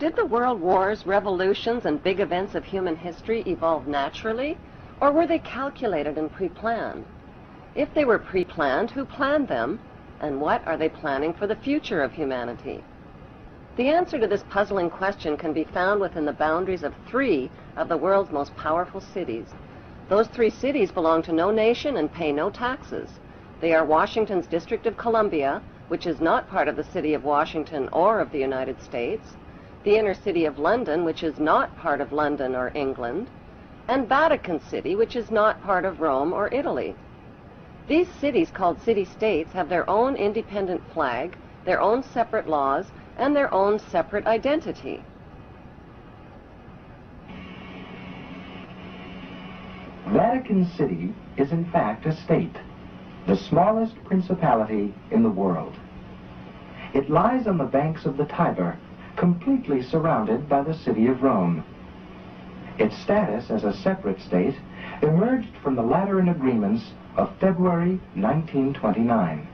Did the world wars, revolutions, and big events of human history evolve naturally, or were they calculated and pre-planned? If they were pre-planned, who planned them, and what are they planning for the future of humanity? The answer to this puzzling question can be found within the boundaries of 3 of the world's most powerful cities. Those 3 cities belong to no nation and pay no taxes. They are Washington's District of Columbia, which is not part of the city of Washington or of the United States, the inner city of London, which is not part of London or England, and Vatican City, which is not part of Rome or Italy. These cities, called city-states, have their own independent flag, their own separate laws, and their own separate identity. Vatican City is in fact a state, the smallest principality in the world. It lies on the banks of the Tiber, completely surrounded by the city of Rome. Its status as a separate state emerged from the Lateran Agreements of February 1929.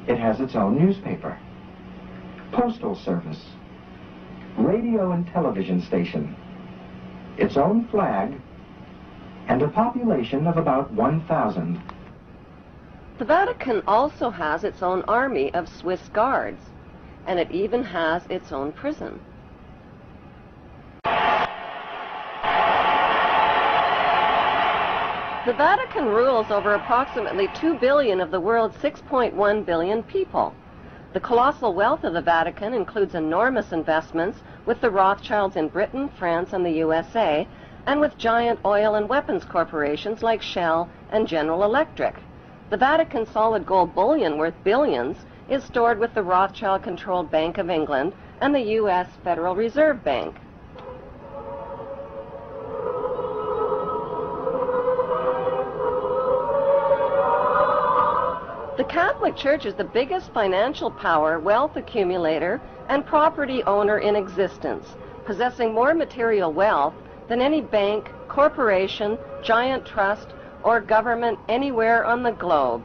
It has its own newspaper, postal service, radio and television station, its own flag, and a population of about 1,000. The Vatican also has its own army of Swiss guards, and it even has its own prison. The Vatican rules over approximately 2 billion of the world's 6.1 billion people. The colossal wealth of the Vatican includes enormous investments with the Rothschilds in Britain, France, and the USA, and with giant oil and weapons corporations like Shell and General Electric. The Vatican solid gold bullion worth billions is stored with the Rothschild-controlled Bank of England and the U.S. Federal Reserve Bank. The Catholic Church is the biggest financial power, wealth accumulator, and property owner in existence, possessing more material wealth than any bank, corporation, giant trust, or government anywhere on the globe.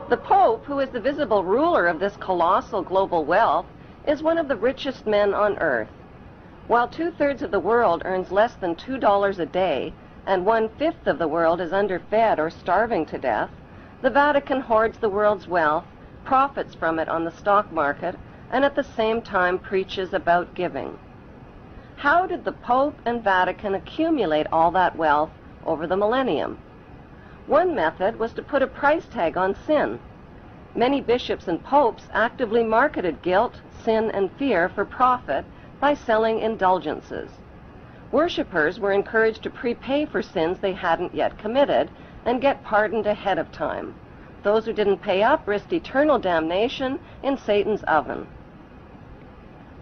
The Pope, who is the visible ruler of this colossal global wealth, is one of the richest men on earth. While 2/3 of the world earns less than $2 a day, and 1/5 of the world is underfed or starving to death, the Vatican hoards the world's wealth, profits from it on the stock market, and at the same time preaches about giving. How did the Pope and Vatican accumulate all that wealth over the millennium? One method was to put a price tag on sin. Many bishops and popes actively marketed guilt, sin, and fear for profit by selling indulgences. Worshippers were encouraged to prepay for sins they hadn't yet committed and get pardoned ahead of time. Those who didn't pay up risked eternal damnation in Satan's oven.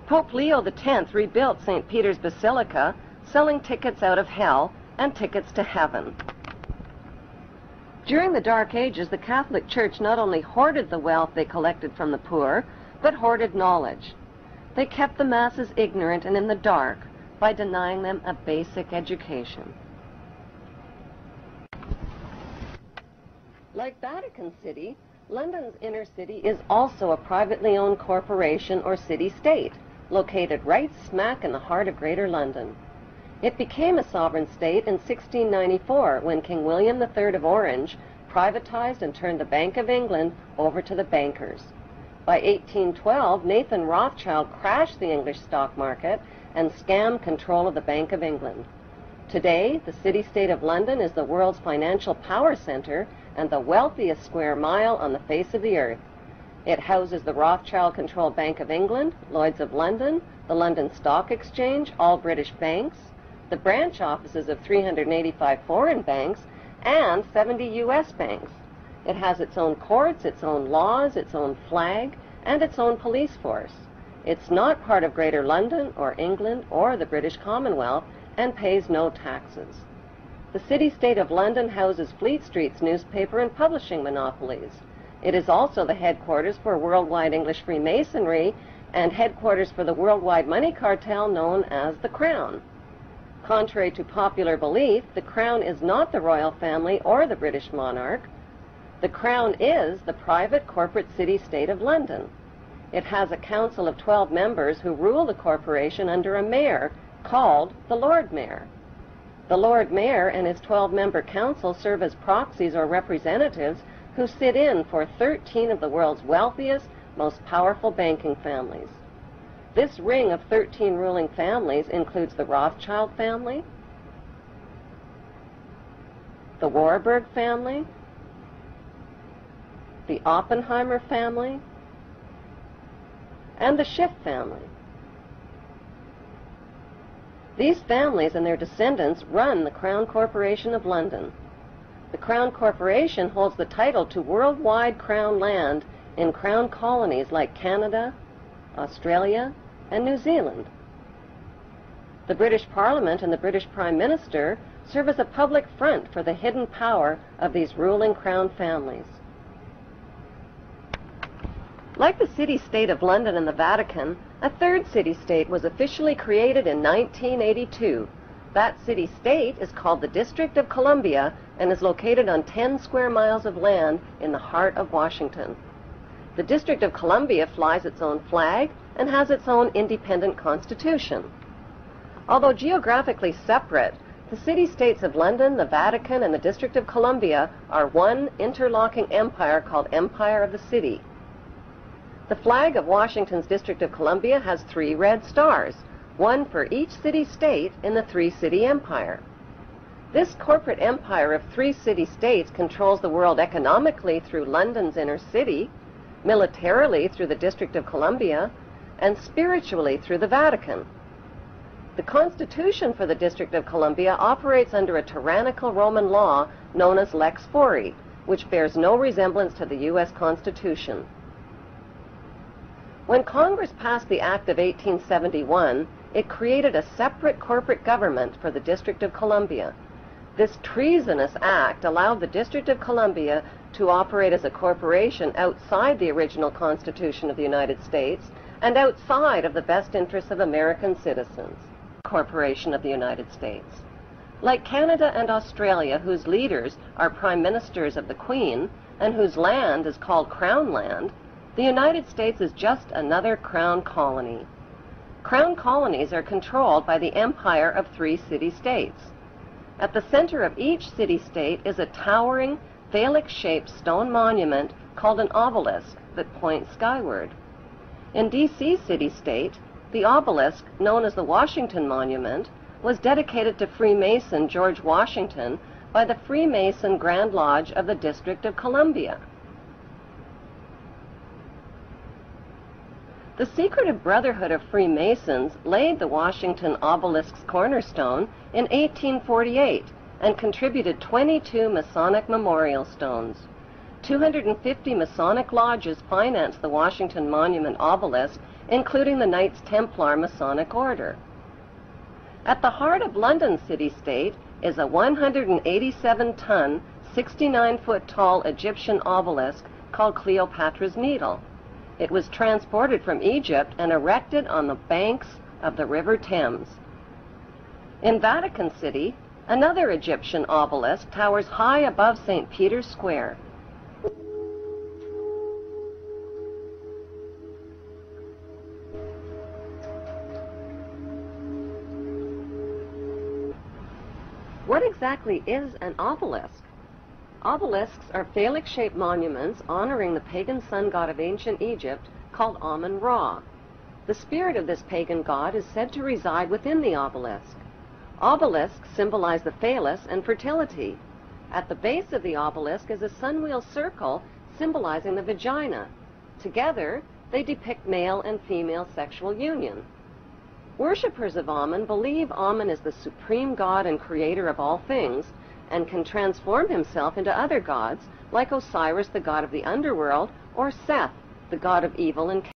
Pope Leo X rebuilt St. Peter's Basilica, selling tickets out of hell and tickets to heaven. During the Dark Ages, the Catholic Church not only hoarded the wealth they collected from the poor, but hoarded knowledge. They kept the masses ignorant and in the dark by denying them a basic education. Like Vatican City, London's inner city is also a privately owned corporation or city-state, located right smack in the heart of Greater London. It became a sovereign state in 1694 when King William III of Orange privatized and turned the Bank of England over to the bankers. By 1812, Nathan Rothschild crashed the English stock market and scammed control of the Bank of England. Today, the city-state of London is the world's financial power center and the wealthiest square mile on the face of the earth. It houses the Rothschild-controlled Bank of England, Lloyd's of London, the London Stock Exchange, all British banks, the branch offices of 385 foreign banks, and 70 U.S. banks. It has its own courts, its own laws, its own flag, and its own police force. It's not part of Greater London or England or the British Commonwealth and pays no taxes. The city-state of London houses Fleet Street's newspaper and publishing monopolies. It is also the headquarters for worldwide English Freemasonry and headquarters for the worldwide money cartel known as the Crown. Contrary to popular belief, the Crown is not the royal family or the British monarch. The Crown is the private corporate city-state of London. It has a council of 12 members who rule the corporation under a mayor called the Lord Mayor. The Lord Mayor and his 12-member council serve as proxies or representatives who sit in for 13 of the world's wealthiest, most powerful banking families. This ring of 13 ruling families includes the Rothschild family, the Warburg family, the Oppenheimer family, and the Schiff family. These families and their descendants run the Crown Corporation of London. The Crown Corporation holds the title to worldwide Crown land in Crown colonies like Canada, Australia, and New Zealand. The British Parliament and the British Prime Minister serve as a public front for the hidden power of these ruling Crown families. Like the city-state of London and the Vatican, a third city-state was officially created in 1982. That city-state is called the District of Columbia and is located on 10 square miles of land in the heart of Washington. The District of Columbia flies its own flag and has its own independent constitution. Although geographically separate, the city-states of London, the Vatican, and the District of Columbia are one interlocking empire called Empire of the City. The flag of Washington's District of Columbia has 3 red stars, one for each city-state in the 3-city empire. This corporate empire of 3 city-states controls the world economically through London's inner city, militarily through the District of Columbia, and spiritually through the Vatican. The Constitution for the District of Columbia operates under a tyrannical Roman law known as Lex Fori, which bears no resemblance to the U.S. Constitution. When Congress passed the Act of 1871, it created a separate corporate government for the District of Columbia. This treasonous act allowed the District of Columbia to operate as a corporation outside the original Constitution of the United States and outside of the best interests of American citizens. Corporation of the United States. Like Canada and Australia, whose leaders are prime ministers of the Queen and whose land is called Crown land, the United States is just another Crown colony. Crown colonies are controlled by the empire of 3 city-states. At the center of each city-state is a towering, phallic-shaped stone monument called an obelisk that points skyward. In D.C. city-state, the obelisk, known as the Washington Monument, was dedicated to Freemason George Washington by the Freemason Grand Lodge of the District of Columbia. The secretive Brotherhood of Freemasons laid the Washington obelisk's cornerstone in 1848 and contributed 22 Masonic memorial stones. 250 Masonic lodges financed the Washington Monument obelisk, including the Knights Templar Masonic Order. At the heart of London city-state is a 187-ton, 69-foot-tall Egyptian obelisk called Cleopatra's Needle. It was transported from Egypt and erected on the banks of the River Thames. In Vatican City, another Egyptian obelisk towers high above St. Peter's Square. What exactly is an obelisk? Obelisks are phallic-shaped monuments honoring the pagan sun god of ancient Egypt called Amun-Ra. The spirit of this pagan god is said to reside within the obelisk. Obelisks symbolize the phallus and fertility. At the base of the obelisk is a sunwheel circle symbolizing the vagina. Together, they depict male and female sexual union. Worshippers of Amun believe Amun is the supreme god and creator of all things, and can transform himself into other gods, like Osiris, the god of the underworld, or Seth, the god of evil and